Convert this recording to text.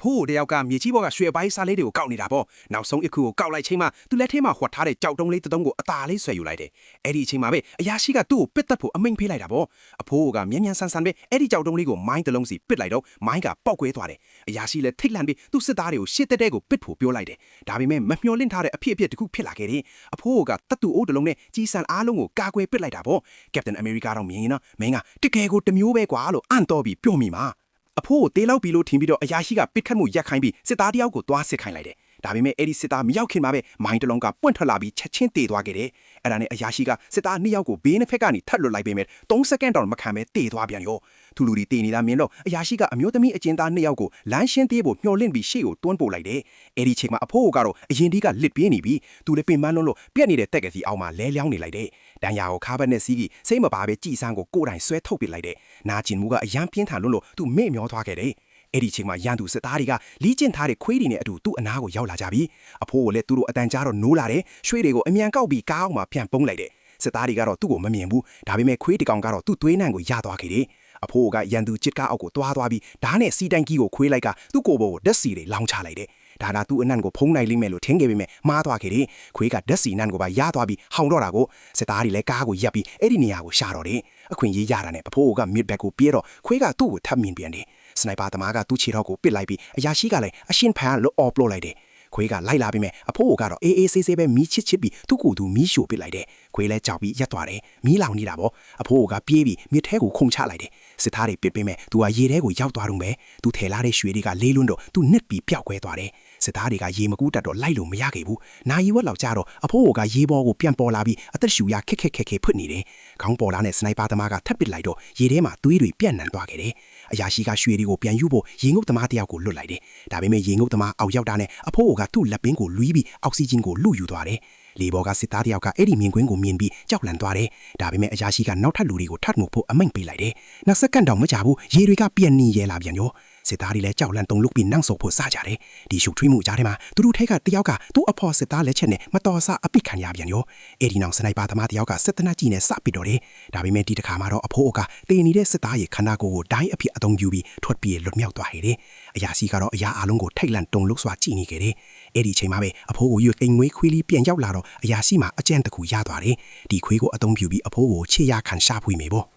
ဖိုးတယောက်ကမြေကြီးဘောကရွှေပိုင်းစားလေးတွေကိုကောက်နေတာပေါ့နောက်ဆုံးအခုကိုကောက်လိုက်ချိန်မှာသူလက်ထဲမှာဟွက်ထားတဲ့ကြောက်တုံးလေးတုံးကိုအသာလေးဆွဲယူလိုက်တယ်အဲ့ဒီအချိန်မှာပဲအရာရှိကသူ့ကိုပစ်တက်ဖို့အမိန့်ဖေးလိုက်တာပေါ့အဖိုးကမြန်မြန်ဆန်ဆန်ပဲအဲ့ဒီကြောက်တုံးလေးကိုမိုင်းတစ်လုံးစီပစ်လိုက်တော့မိုင်းကပေါက်ကွဲသွားတယ်အရာရှိလည်းထိတ်လန့်ပြီးသူ့စစ်သားတွေကိုရှစ်တက်တဲ့ကိုပစ်ဖို့ပြောလိုက်တယ်ဒါပေမဲ့မမျှော်လင့်ထားတဲ့အဖြစ်အပျက်တစ်ခုဖြစ်လာခဲ့တယ်အဖိုးကတတ်သူအိုးတစ်လုံးနဲ့ကြီးစံအားလုံးကိုကာကွယ်ပစ်လိုက်တာပေါ့ကက်ပတန်အမေရိကတော့မြင်ရင်နော်မင်းကတကယ်ကိုတမျိုးပဲကွာလို့အံ့တော်ပြီးပြောမိမှာအဖိုးကိုတေးလောက်ပြီးလို့ထင်ပြီးတော့အရာရှိကပစ်ခတ်မှုရက်ခိုင်းပြီးစစ်သားတယောက်ကိုသွားစစ်ခိုင်းလိုက်တယ်ဒါပေမဲ့အဲ့ဒီစစ်သားမရောက်ခင်မှာပဲမိုင်းတလုံးကပွင့်ထွက်လာပြီးချက်ချင်းတေသွားခဲ့တယ်အဲ့ဒါနဲ့အရာရှိကစစ်သားနှစ်ယောက်ကိုဘေးနှစ်ဖက်ကနေထပ်လွတ်လိုက်ပေမဲ့3စက္ကန့်တောင်မခံပဲတေသွားပြန်ရောသူလူတွေတေနေတာမြင်တော့အရာရှိကအမျိုးသမီးအကျဉ်းသားနှစ်ယောက်ကိုလမ်းရှင်းသေးဖို့မျှော်လင့်ပြီးရှေ့ကိုတွန်းပို့လိုက်တယ်အဲ့ဒီချိန်မှာအဖိုးကတော့အရင်ဒီကလစ်ပြေးနေပြီးသူလည်းပင်ပန်းလွန်းလို့ပြက်နေတဲ့တက်ကစီအောက်မှာလဲလျောင်းနေလိုက်တယ်တန်ရာကိုခါဘက်နဲ့စီးပြီးစိတ်မပါပဲကြည်စမ်းကိုကိုယ်တိုင်ဆွဲထုတ်ပစ်လိုက်တယ်နာကျင်မှုကအယမ်းပြင်းထန်လွန်းလို့သူမေ့မျောသွားခဲ့တယ်အဲ့ဒီချိန်မှာရန်သူစစ်သားတွေကလီးကျင့်ထားတဲ့ခွေးတွေနဲ့အတူသူ့အနားကိုရောက်လာကြပြီအဖိုးကလည်းသူတို့အတန်ကြားတော့နိုးလာတယ်ရွှေတွေကိုအမြန်ကောက်ပြီးကားအောင်မှာပြန်ပုံးလိုက်တယ်စစ်သားတွေကတော့သူ့ကိုမမြင်ဘူးဒါပေမဲ့ခွေးတကောင်ကတော့သူ့သွေးနှံကိုရသွားခဲ့တယ်အဖိုးကရန်သူချစ်ကားအောက်ကိုသွားပြီးဓာတ်နဲ့စီတိုင်ကြီးကိုခွေးလိုက်ကသူ့ကိုယ်ပေါ်ကိုဓာတ်စီတွေလောင်းချလိုက်တယ်ဒါကသူ့အနံ့ကိုဖုံးနိုင်လိမ့်မယ်လို့ထင်ခဲ့ပေမဲ့မှားသွားခဲ့တယ်ခွေးကဓာတ်စီနံ့ကိုပါရသွားပြီးဟောင်တော့တာကိုစစ်သားတွေလည်းကားကိုရပ်ပြီးအဲ့ဒီနေရာကိုရှာတော့တယ်အခွင့်ရေးရတာနဲ့အဖိုးကမစ်ဘက်ကိုပြေးတော့ခွေးကသူ့ကိုထပ်မြင်ပြန်တယ်စနိုက်ပါသမားကသူ့ခြေထောက်ကိုပစ်လိုက်ပြီးအရာရှိကလည်းအရှင်းဖန်လို့အော်ပလို့လိုက်တယ်ခွေးကလိုက်လာပြီးမဲ့အဖိုးကတော့အေးအေးဆေးဆေးပဲမီးချစ်ပြီးသူ့ကိုယ်သူမီးရှို့ပစ်လိုက်တယ်ခွေးလည်းကြောက်ပြီးရက်သွားတယ်မီးလောင်နေတာပေါ့အဖိုးကပြေးပြီးမြစ်ထဲကိုခုန်ချလိုက်တယ်စစ်သားတွေပစ်ပေးမဲ့သူကရေထဲကိုရောက်သွားတော့မယ်သူထဲလာတဲ့ရွှေတွေကလေးလွန်းတော့သူနစ်ပြီးပျောက်ကွဲသွားတယ်စစ်သားတွေကရေမကူးတတ်တော့လိုက်လို့မရခဲ့ဘူးနိုင်ဝက်လောက်ကြတော့အဖိုးကရေပေါ်ကိုပြန်ပေါ်လာပြီးအသက်ရှူရခက်ဖွတ်နေတယ်ခေါင်းပေါ်လာတဲ့စနိုက်ပါသမားကထပ်ပစ်လိုက်တော့ရေထဲမှာသွေးတွေပြန့်နှံသွားခဲ့တယ်အရာရှိကရွှေတွေကိုပြန်ယူဖို့ရေငုပ်သမားတယောက်ကိုလွတ်လိုက်တယ်ဒါပေမဲ့ရေငုပ်သမားအောက်ရောက်တာနဲ့အဖိုးကသူ့လက်ပင်ကိုလွီးပြီးအောက်ဆီဂျင်ကိုလူယူသွားတယ်လေဘော်ကစစ်သားတယောက်ကအဲ့ဒီမြင်ကွင်းကိုမြင်ပြီးကြောက်လန့်သွားတယ်ဒါပေမဲ့အရာရှိကနောက်ထပ်လူတွေကိုထပ်ငုပ်ဖို့အမိန့်ပေးလိုက်တယ်နောက်စက္ကန့်တောင်မကြာဘူးရေတွေကပြန့်နီးရဲလာပြန်ရောစစ်သားတွေလည်းကြောက်လန့်တုန်လုပြီးနှောက်ဆော်ဖို့စကြတယ်ဒီရှုပ်ထွေးမှုကြားထဲမှာသူတို့ထဲကတယောက်ကသူ့အဖော်စစ်သားလက်ချက်နဲ့မတော်ဆအပိခံရပြန်ရောအဲ့ဒီနောက်စနိုက်ပါသမားတယောက်ကစစ်တနက်ကြီးနဲ့စပစ်တော့တယ်ဒါပေမဲ့ဒီတစ်ခါမှာတော့အဖိုးကတေနေတဲ့စစ်သားရဲ့ခန္ဓာကိုယ်ကိုဒိုင်းအဖြစ်အသုံးပြုပြီးထွက်ပြေးလွတ်မြောက်သွားခဲ့တယ်အရာရှိကတော့အရာအလုံးကိုထိတ်လန့်တုန်လုစွာကြည့်နေခဲ့တယ်အဲ့ဒီချိန်မှာပဲအဖိုးကိုရွေးကိန်းငွေခွေးလေးပြန်ရောက်လာတော့အရာရှိမှာအကြံတစ်ခုရသွားတယ်ဒီခွေးကိုအသုံးပြုပြီးအဖိုးကိုခြေရခံရှာဖွေမိပေါ့